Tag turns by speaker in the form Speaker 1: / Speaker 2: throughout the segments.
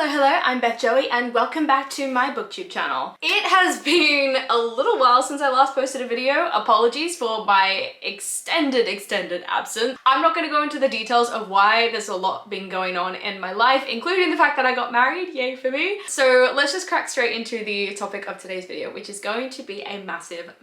Speaker 1: Hello, I'm Beth Joey and welcome back to my booktube channel. It has been a little while since I last posted a video. Apologies for my extended absence. I'm not going to go into the details of why. There's a lot been going on in my life, including the fact that I got married, yay for me. So let's just crack straight into the topic of today's video, which is going to be a massive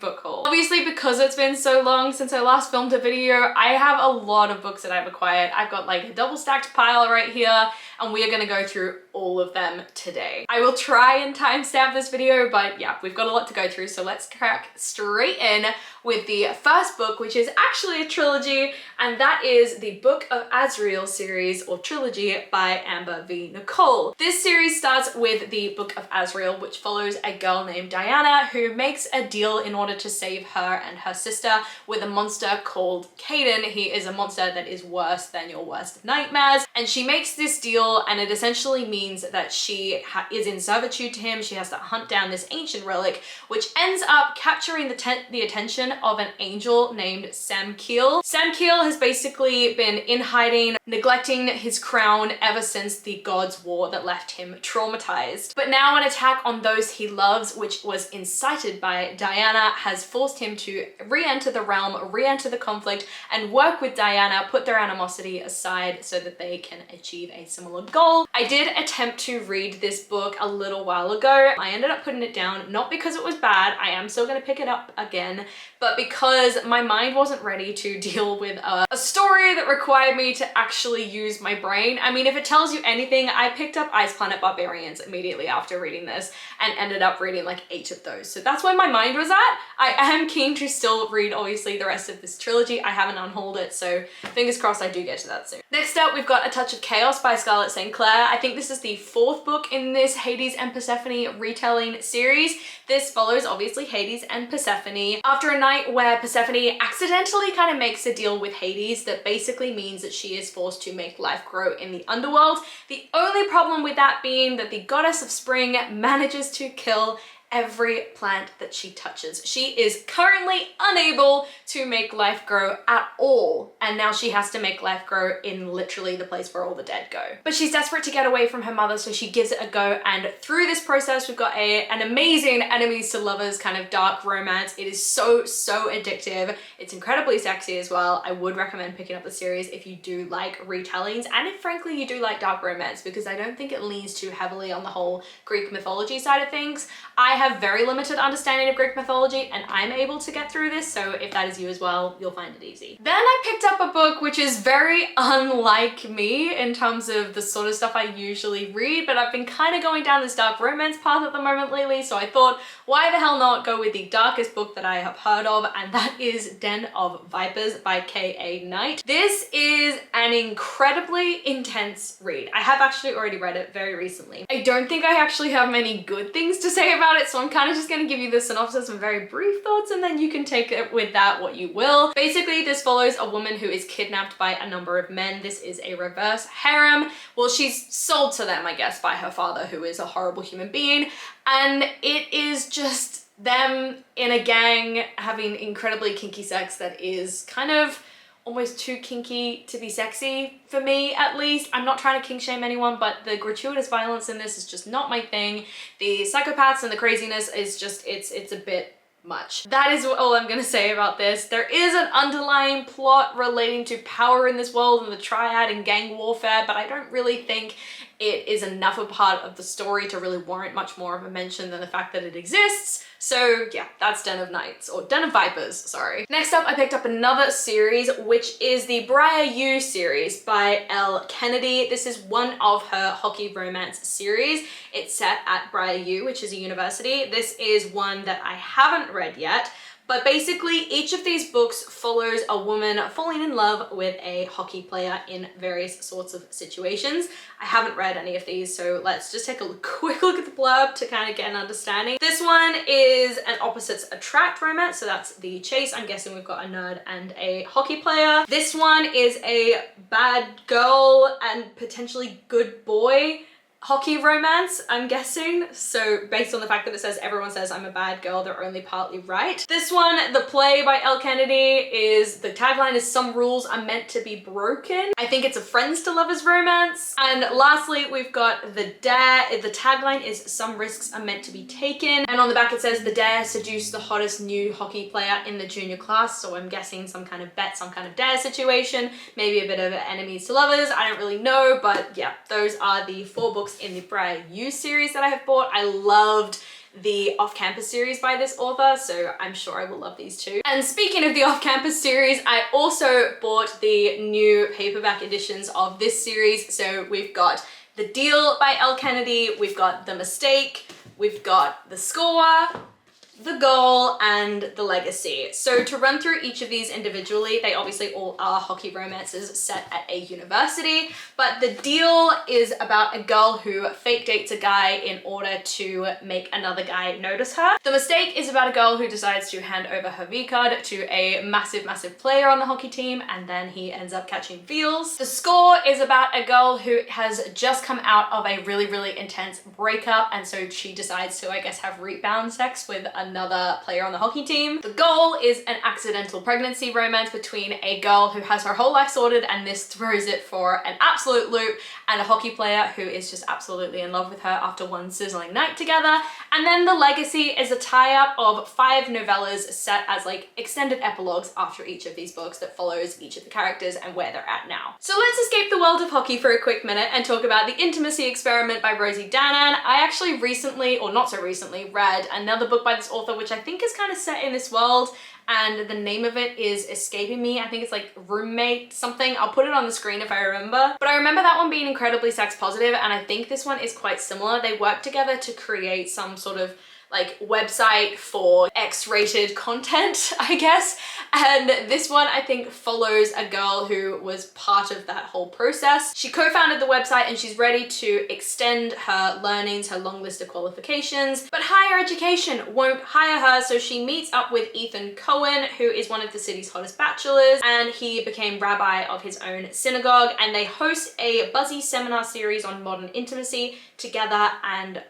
Speaker 1: book haul. Obviously, because it's been so long since I last filmed a video, I have a lot of books that I've acquired. I've got like a double stacked pile right here, and we are going to go through all of them today. I will try and timestamp this video, but yeah, we've got a lot to go through, so let's crack straight in with the first book, which is actually a trilogy, and that is the Book of Azrael series or trilogy by Amber v. Nicole. This series starts with the Book of Azrael, which follows a girl named Diana who makes a deal in order to save her and her sister with a monster called Caden. He is a monster that is worse than your worst nightmares, and she makes this deal, and it essentially means that she is in servitude to him. She has to hunt down this ancient relic, which ends up capturing the attention of an angel named Sam Keel. Sam Keel has basically been in hiding, neglecting his crown ever since the Gods' War that left him traumatized. But now an attack on those he loves, which was incited by Diana, has forced him to re-enter the realm, re-enter the conflict, and work with Diana, put their animosity aside so that they can achieve a similar goal. I did attempt to read this book a little while ago. I ended up putting it down, not because it was bad, I am still gonna pick it up again, but because my mind wasn't ready to deal with a story that required me to actually use my brain. I mean, if it tells you anything, I picked up Ice Planet Barbarians immediately after reading this and ended up reading like 8 of those. So that's where my mind was at. I am keen to still read, obviously, the rest of this trilogy. I haven't unhauled it, so fingers crossed I do get to that soon. Next up, we've got A Touch of Chaos by Scarlett St. Clair. I think this is the 4th book in this Hades and Persephone retelling series. This follows, obviously, Hades and Persephone after a night where Persephone accidentally kind of makes a deal with Hades that basically means that she is forced to make life grow in the underworld. The only problem with that being that the goddess of spring manages to kill every plant that she touches. She is currently unable to make life grow at all, and now she has to make life grow in literally the place where all the dead go. But she's desperate to get away from her mother, so she gives it a go, and through this process we've got an amazing enemies to lovers kind of dark romance. It is so addictive. It's incredibly sexy as well. I would recommend picking up the series if you do like retellings, and if frankly you do like dark romance, because I don't think it leans too heavily on the whole Greek mythology side of things. I have very limited understanding of Greek mythology and I'm able to get through this, so if that is you as well, you'll find it easy. Then I picked up a book which is very unlike me in terms of the sort of stuff I usually read, but I've been kind of going down this dark romance path at the moment lately, so I thought, why the hell not go with the darkest book that I have heard of, and that is Den of Vipers by K.A. Knight. This is an incredibly intense read. I have actually already read it very recently. I don't think I actually have many good things to say about it, so I'm kind of just going to give you the synopsis and very brief thoughts, and then you can take it with that what you will. Basically, this follows a woman who is kidnapped by a number of men. This is a reverse harem. Well, she's sold to them, I guess, by her father, who is a horrible human being, and it is just them in a gang having incredibly kinky sex that is kind of almost too kinky to be sexy, for me at least. I'm not trying to kink shame anyone, but the gratuitous violence in this is just not my thing. The psychopaths and the craziness is just, it's a bit much. That is all I'm gonna say about this. There is an underlying plot relating to power in this world and the triad and gang warfare, but I don't really think it is enough a part of the story to really warrant much more of a mention than the fact that it exists. So yeah, that's Den of Knights, or Den of Vipers, sorry. Next up, I picked up another series, which is the Briar U series by Elle Kennedy. This is one of her hockey romance series. It's set at Briar U, which is a university. This is one that I haven't read yet, but basically each of these books follows a woman falling in love with a hockey player in various sorts of situations. I haven't read any of these, so let's just take a quick look at the blurb to kind of get an understanding. This one is an opposites attract romance, so that's the chase. I'm guessing we've got a nerd and a hockey player. This one is a bad girl and potentially good boy hockey romance, I'm guessing. So based on the fact that it says everyone says I'm a bad girl, they're only partly right. This one, The Play by Elle Kennedy, is the tagline is some rules are meant to be broken. I think it's a friends to lovers romance. And lastly, we've got The Dare. The tagline is some risks are meant to be taken. And on the back it says The Dare seduce the hottest new hockey player in the junior class. So I'm guessing some kind of bet, some kind of dare situation, maybe a bit of enemies to lovers. I don't really know, but yeah, those are the 4 books in the Briar U series that I have bought. I loved the off-campus series by this author, so I'm sure I will love these too. And speaking of the off-campus series, I also bought the new paperback editions of this series. So we've got The Deal by Elle Kennedy, we've got The Mistake, we've got The Score, The Goal, and The Legacy. So to run through each of these individually, they obviously all are hockey romances set at a university, but The Deal is about a girl who fake dates a guy in order to make another guy notice her. The Mistake is about a girl who decides to hand over her V-card to a massive player on the hockey team, and then he ends up catching feels. The Score is about a girl who has just come out of a really intense breakup, and so she decides to, I guess, have rebound sex with another player on the hockey team. The Goal is an accidental pregnancy romance between a girl who has her whole life sorted and this throws it for an absolute loop, and a hockey player who is just absolutely in love with her after one sizzling night together. And then The Legacy is a tie-up of 5 novellas set as like extended epilogues after each of these books that follows each of the characters and where they're at now. So let's escape the world of hockey for a quick minute and talk about The Intimacy Experiment by Rosie Danan. I actually recently, or not so recently, read another book by this author which I think is kind of set in this world, and the name of it is escaping me. I think it's like Roommate something. I'll put it on the screen if I remember. But I remember that one being incredibly sex positive, and I think this one is quite similar. They work together to create some sort of like website for X-rated content, I guess. And this one I think follows a girl who was part of that whole process. She co-founded the website and she's ready to extend her learnings, her long list of qualifications, but higher education won't hire her. So she meets up with Ethan Cohen, who is one of the city's hottest bachelors, and he became rabbi of his own synagogue, and they host a buzzy seminar series on modern intimacy together, and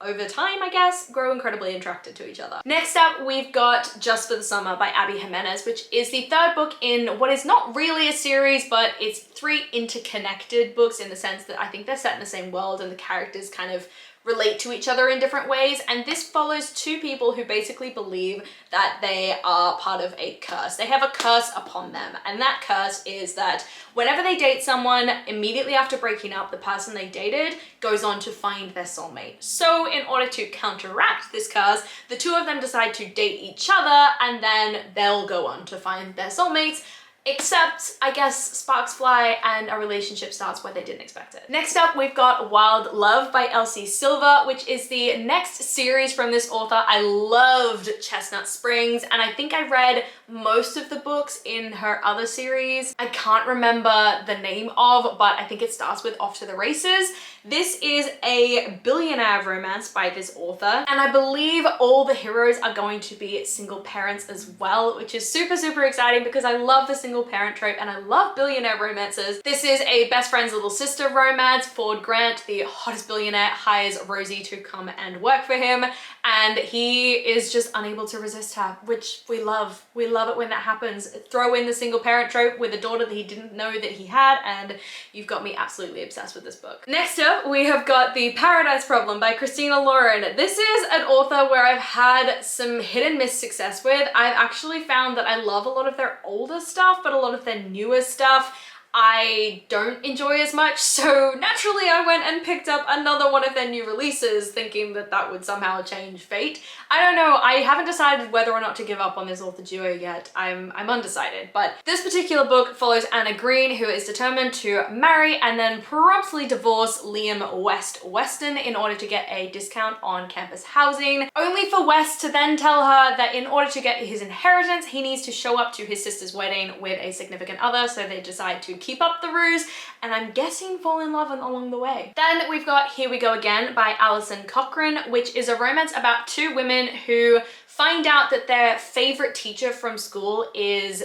Speaker 1: over time, I guess, grow incredibly attracted to each other. Next up, we've got Just for the Summer by Abby Jimenez, which is the 3rd book in what is not really a series, but it's 3 interconnected books in the sense that I think they're set in the same world and the characters kind of relate to each other in different ways. And this follows 2 people who basically believe that they are part of a curse. They have a curse upon them, and that curse is that whenever they date someone, immediately after breaking up, the person they dated goes on to find their soulmate. So in order to counteract this curse, the 2 of them decide to date each other, and then they'll go on to find their soulmates. Except, I guess, sparks fly and a relationship starts where they didn't expect it. Next up, we've got Wild Love by Elsie Silva, which is the next series from this author. I loved Chestnut Springs, and I think I read most of the books in her other series. I can't remember the name of, but I think it starts with Off to the Races. This is a billionaire romance by this author, and I believe all the heroes are going to be single parents as well, which is super exciting because I love the single parent trope and I love billionaire romances. This is a best friend's little sister romance. Ford Grant, the hottest billionaire, hires Rosie to come and work for him, and he is just unable to resist her, which we love. We love it when that happens. Throw in the single parent trope with a daughter that he didn't know that he had, and you've got me absolutely obsessed with this book. Next up, we have got The Paradise Problem by Christina Lauren. This is an author where I've had some hit and miss success with. I've actually found that I love a lot of their older stuff, but a lot of their newer stuff I don't enjoy as much, so naturally I went and picked up another one of their new releases thinking that that would somehow change fate. I don't know, I haven't decided whether or not to give up on this author duo yet. I'm undecided, but this particular book follows Anna Green, who is determined to marry and then promptly divorce Liam Weston in order to get a discount on campus housing, only for West to then tell her that in order to get his inheritance, he needs to show up to his sister's wedding with a significant other, so they decide to keep up the ruse, and I'm guessing fall in love along the way. Then we've got Here We Go Again by Alison Cochrun, which is a romance about 2 women who find out that their favorite teacher from school is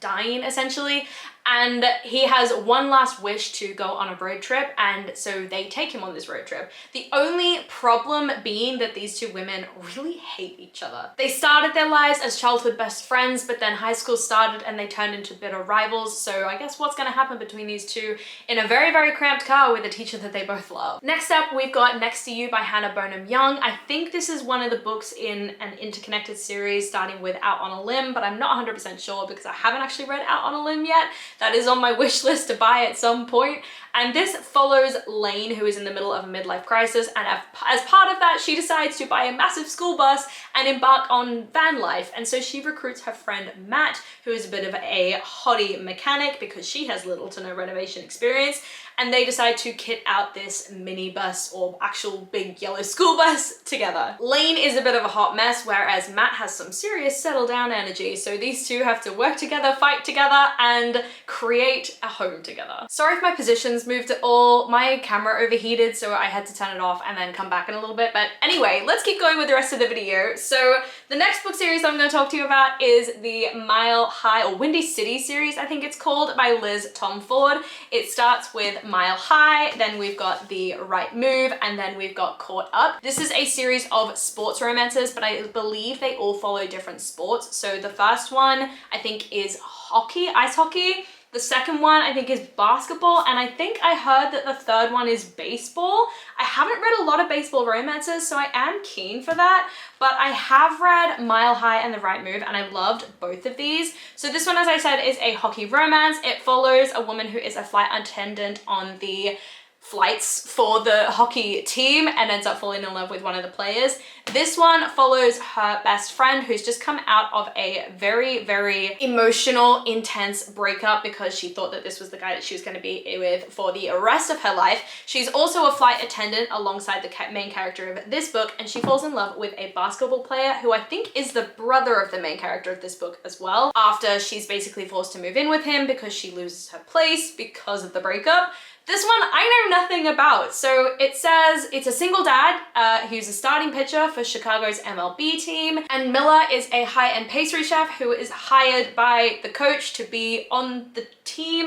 Speaker 1: dying, essentially, and he has one last wish to go on a road trip, and so they take him on this road trip. The only problem being that these two women really hate each other. They started their lives as childhood best friends, but then high school started and they turned into bitter rivals, so I guess what's going to happen between these two in a very, very cramped car with a teacher that they both love. Next up, we've got Next to You by Hannah Bonam-Young. I think this is one of the books in an interconnected series starting with Out on a Limb, but I'm not 100% sure because I haven't actually read Out on a Limb yet. That is on my wish list to buy at some point. And this follows Lane, who is in the middle of a midlife crisis, and as part of that, she decides to buy a massive school bus and embark on van life. And so she recruits her friend Matt, who is a bit of a hottie mechanic because she has little to no renovation experience, and they decide to kit out this minibus or actual big yellow school bus together. Lane is a bit of a hot mess, whereas Matt has some serious settle down energy, so these two have to work together, fight together, and create a home together. Sorry if my positions moved at all. My camera overheated, so I had to turn it off and then come back in a little bit, but anyway, let's keep going with the rest of the video. So the next book series I'm going to talk to you about is the Mile High, or Windy City series, I think it's called, by Liz Tomforde. It starts with Mile High, then we've got The Right Move, and then we've got Caught Up. This is a series of sports romances, but I believe they all follow different sports. So the first one I think is hockey, ice hockey. The second one I think is basketball, and I think I heard that the third one is baseball. I haven't read a lot of baseball romances, so I am keen for that, but I have read Mile High and The Right Move, and I loved both of these. So this one, as I said, is a hockey romance. It follows a woman who is a flight attendant on the flights for the hockey team and ends up falling in love with one of the players. This one follows her best friend who's just come out of a very, very emotional, intense breakup because she thought that this was the guy that she was going to be with for the rest of her life. She's also a flight attendant alongside the main character of this book, and she falls in love with a basketball player who I think is the brother of the main character of this book as well, after she's basically forced to move in with him because she loses her place because of the breakup. This one I know nothing about. So it says it's a single dad who's a starting pitcher for Chicago's MLB team, and Miller is a high-end pastry chef who is hired by the coach to be on the team.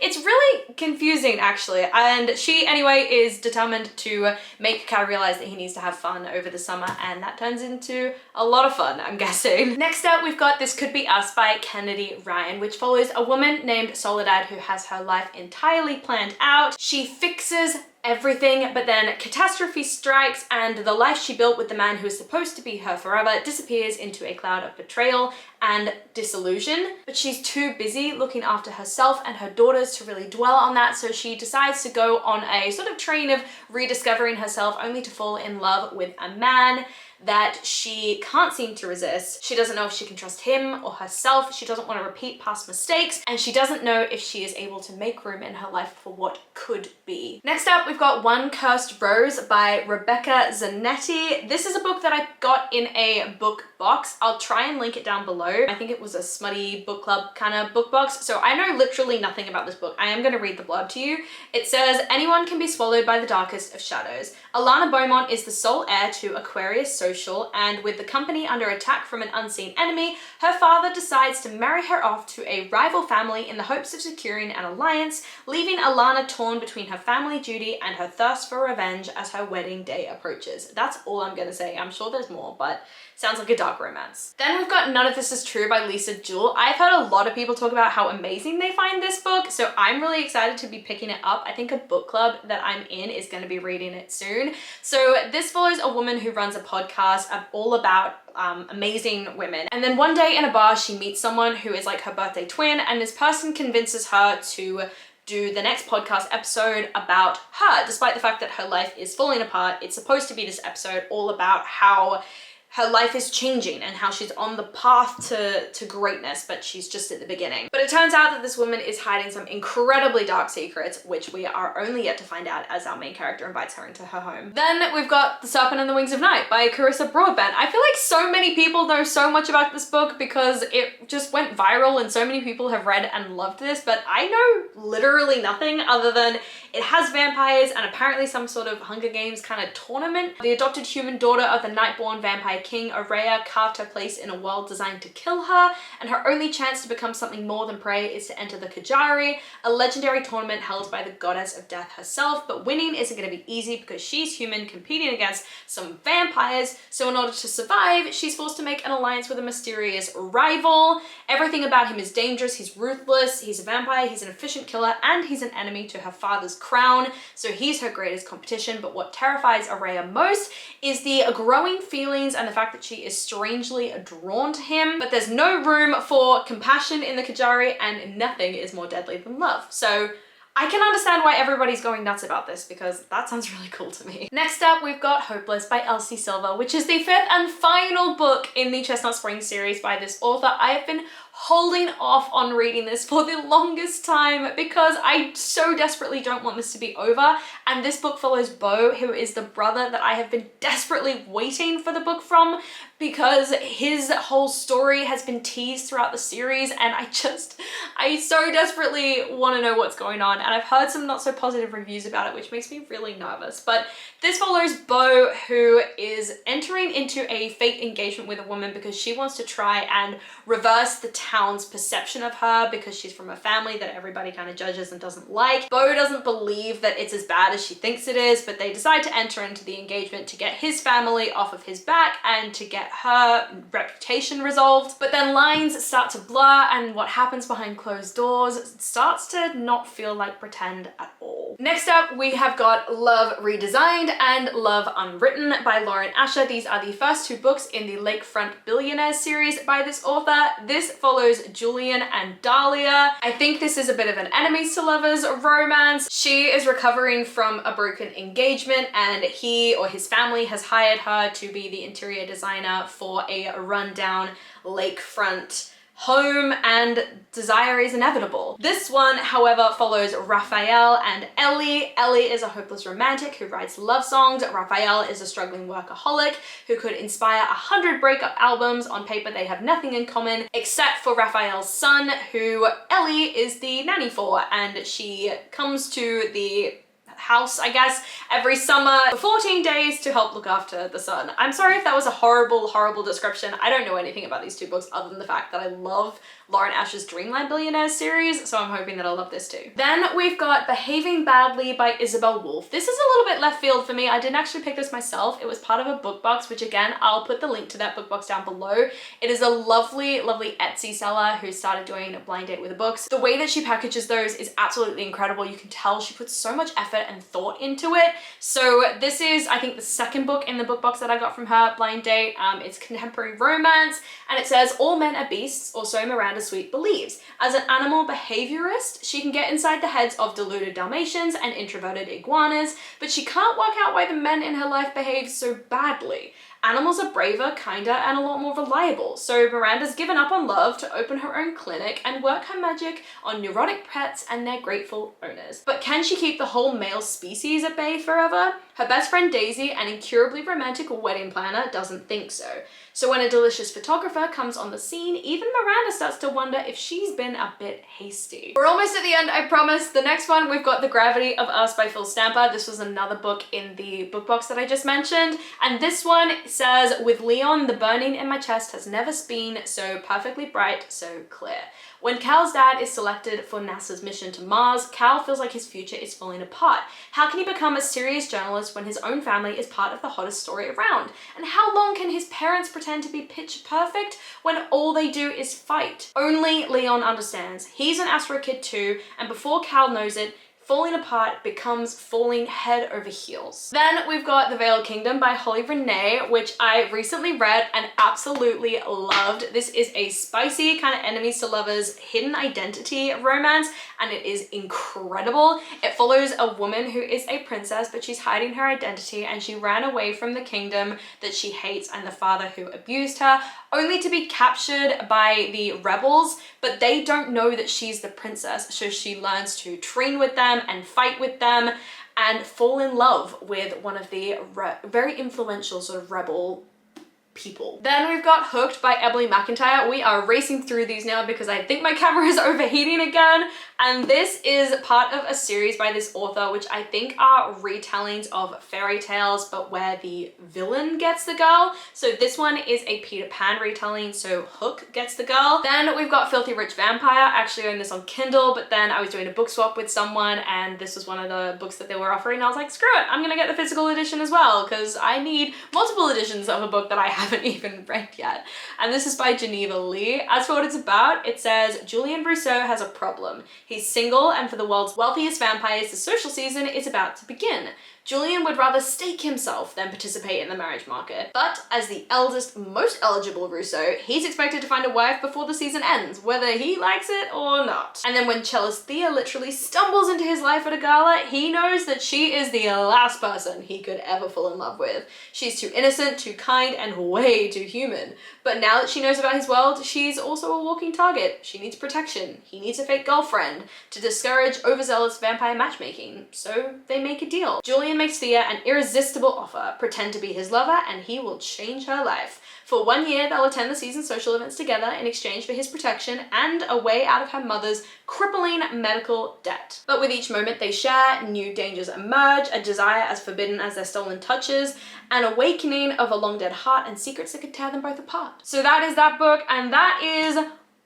Speaker 1: It's really confusing actually, and she anyway is determined to make Cal realize that he needs to have fun over the summer, and that turns into a lot of fun, I'm guessing. Next up, we've got This Could Be Us by Kennedy Ryan, which follows a woman named Soledad who has her life entirely planned out. She fixes everything, but then catastrophe strikes and the life she built with the man who is supposed to be her forever disappears into a cloud of betrayal and disillusion. But she's too busy looking after herself and her daughters to really dwell on that, so she decides to go on a sort of train of rediscovering herself, only to fall in love with a man that she can't seem to resist. She doesn't know if she can trust him or herself. She doesn't want to repeat past mistakes, and she doesn't know if she is able to make room in her life for what could be. Next up, we've got One Cursed Rose by Rebecca Zanetti. This is a book that I got in a book box. I'll try and link it down below. I think it was a smutty book club kind of book box, so I know literally nothing about this book. I am going to read the blurb to you. It says, anyone can be swallowed by the darkest of shadows. Alana Beaumont is the sole heir to Aquarius Social, and with the company under attack from an unseen enemy, her father decides to marry her off to a rival family in the hopes of securing an alliance, leaving Alana torn between her family duty and her thirst for revenge as her wedding day approaches. That's all I'm gonna say. I'm sure there's more, but sounds like a dark romance. Then we've got None of This Is True by Lisa Jewell. I've heard a lot of people talk about how amazing they find this book, so I'm really excited to be picking it up. I think a book club that I'm in is going to be reading it soon. So this follows a woman who runs a podcast all about amazing women. And then one day in a bar, she meets someone who is like her birthday twin, and this person convinces her to do the next podcast episode about her, despite the fact that her life is falling apart. It's supposed to be this episode all about how her life is changing and how she's on the path to greatness, but she's just at the beginning. But it turns out that this woman is hiding some incredibly dark secrets, which we are only yet to find out as our main character invites her into her home. Then we've got The Serpent and the Wings of Night by Carissa Broadbent. I feel like so many people know so much about this book because it just went viral and so many people have read and loved this, but I know literally nothing other than it has vampires and apparently some sort of Hunger Games kind of tournament. The adopted human daughter of the Nightborn vampire King Araya carved her place in a world designed to kill her, and her only chance to become something more than prey is to enter the Kajari, a legendary tournament held by the goddess of death herself, but winning isn't going to be easy because she's human competing against some vampires, so in order to survive, she's forced to make an alliance with a mysterious rival. Everything about him is dangerous, he's ruthless, he's a vampire, he's an efficient killer, and he's an enemy to her father's crown, so he's her greatest competition. But what terrifies Araya most is the growing feelings and the fact that she is strangely drawn to him, but there's no room for compassion in the Kajari, and nothing is more deadly than love. So I can understand why everybody's going nuts about this, because that sounds really cool to me. Next up, we've got Hopeless by Elsie Silver, which is the fifth and final book in the Chestnut Spring series by this author. I have been holding off on reading this for the longest time because I so desperately don't want this to be over, and this book follows Beau, who is the brother that I have been desperately waiting for the book from, because his whole story has been teased throughout the series, and I so desperately want to know what's going on, and I've heard some not so positive reviews about it, which makes me really nervous. But this follows Beau, who is entering into a fake engagement with a woman because she wants to try and reverse the town's perception of her because she's from a family that everybody kind of judges and doesn't like. Beau doesn't believe that it's as bad as she thinks it is, but they decide to enter into the engagement to get his family off of his back and to get her reputation resolved. But then lines start to blur, and what happens behind closed doors starts to not feel like pretend at all. Next up, we have got Love Redesigned and Love Unwritten by Lauren Asher. These are the first two books in the Lakefront Billionaires series by this author. This follows Julian and Dahlia. I think this is a bit of an enemies to lovers romance. She is recovering from a broken engagement, and he or his family has hired her to be the interior designer for a rundown lakefront home, and desire is inevitable. This one, however, follows Raphael and Elle. Elle is a hopeless romantic who writes love songs. Raphael is a struggling workaholic who could inspire 100 breakup albums. On paper, they have nothing in common except for Raphael's son, who Elle is the nanny for, and she comes to the house, I guess, every summer for 14 days to help look after the son. I'm sorry if that was a horrible description. I don't know anything about these two books other than the fact that I love Lauren Asher's Dreamland Billionaires series, so I'm hoping that I'll love this too. Then we've got Behaving Badly by Isabel Wolff. This is a little bit left field for me. I didn't actually pick this myself. It was part of a book box, which again, I'll put the link to that book box down below. It is a lovely Etsy seller who started doing a blind date with the books. The way that she packages those is absolutely incredible. You can tell she puts so much effort and thought into it. So this is, I think, the second book in the book box that I got from her blind date. It's contemporary romance, and it says, all men are beasts, or so Miranda Sweet believes. As an animal behaviorist, she can get inside the heads of deluded Dalmatians and introverted iguanas, but she can't work out why the men in her life behave so badly. Animals are braver, kinder, and a lot more reliable, so Miranda's given up on love to open her own clinic and work her magic on neurotic pets and their grateful owners. But can she keep the whole male species at bay forever? Her best friend Daisy, an incurably romantic wedding planner, doesn't think so. So when a delicious photographer comes on the scene, even Miranda starts to wonder if she's been a bit hasty. We're almost at the end, I promise. The next one, we've got The Gravity of Us by Phil Stamper. This was another book in the book box that I just mentioned. And this one says, with Leon, the burning in my chest has never been so perfectly bright, so clear. When Cal's dad is selected for NASA's mission to Mars, Cal feels like his future is falling apart. How can he become a serious journalist when his own family is part of the hottest story around? And how long can his parents pretend to be pitch perfect when all they do is fight? Only Leon understands. He's an Astro Kid too, and before Cal knows it, falling apart becomes falling head over heels. Then we've got The Veiled Kingdom by Holly Renee, which I recently read and absolutely loved. This is a spicy kind of enemies to lovers hidden identity romance, and it is incredible. It follows a woman who is a princess, but she's hiding her identity, and she ran away from the kingdom that she hates and the father who abused her, only to be captured by the rebels, but they don't know that she's the princess, so she learns to train with them and fight with them and fall in love with one of the very influential sort of rebel people. Then we've got Hooked by Emily McIntyre. We are racing through these now because I think my camera is overheating again. And this is part of a series by this author, which I think are retellings of fairy tales, but where the villain gets the girl. So this one is a Peter Pan retelling, so Hook gets the girl. Then we've got Filthy Rich Vampire. I actually own this on Kindle, but then I was doing a book swap with someone and this was one of the books that they were offering. I was like, screw it, I'm gonna get the physical edition as well because I need multiple editions of a book that I haven't even read yet. And this is by Geneva Lee. As for what it's about, it says Julian Rousseau has a problem. He's single, and for the world's wealthiest vampires, the social season is about to begin. Julian would rather stake himself than participate in the marriage market. But as the eldest, most eligible Rousseau, he's expected to find a wife before the season ends, whether he likes it or not. And then when cellist Thea literally stumbles into his life at a gala, he knows that she is the last person he could ever fall in love with. She's too innocent, too kind, and way too human. But now that she knows about his world, she's also a walking target. She needs protection. He needs a fake girlfriend to discourage overzealous vampire matchmaking. So they make a deal. Julian makes Thea an irresistible offer. Pretend to be his lover and he will change her life. For 1 year, they'll attend the season's social events together in exchange for his protection and a way out of her mother's crippling medical debt. But with each moment they share, new dangers emerge, a desire as forbidden as their stolen touches, an awakening of a long dead heart, and secrets that could tear them both apart. So that is that book, and that is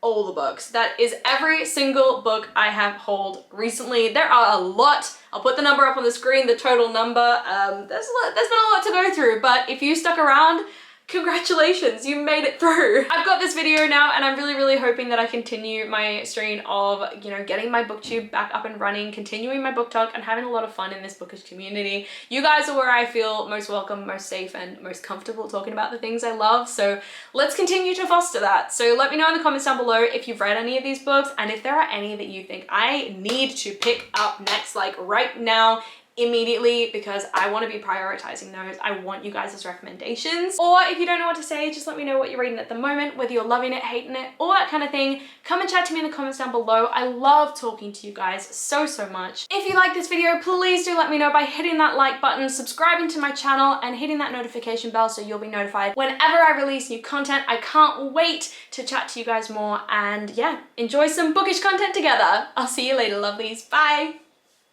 Speaker 1: all the books. That is every single book I have hauled recently. There are a lot. I'll put the number up on the screen, the total number. There's been a lot to go through, but if you stuck around, congratulations, you made it through. I've got this video now and I'm really hoping that I continue my stream of, you know, getting my booktube back up and running, continuing my book talk, and having a lot of fun in this bookish community. You guys are where I feel most welcome, most safe, and most comfortable talking about the things I love, so let's continue to foster that. So let me know in the comments down below if you've read any of these books and if there are any that you think I need to pick up next, like right now, immediately, because I want to be prioritizing those. I want you guys' recommendations. Or if you don't know what to say, just let me know what you're reading at the moment, whether you're loving it, hating it, all that kind of thing. Come and chat to me in the comments down below. I love talking to you guys so much. If you like this video, please do let me know by hitting that like button, subscribing to my channel, and hitting that notification bell so you'll be notified whenever I release new content. I can't wait to chat to you guys more, and yeah, enjoy some bookish content together. I'll see you later, lovelies. Bye!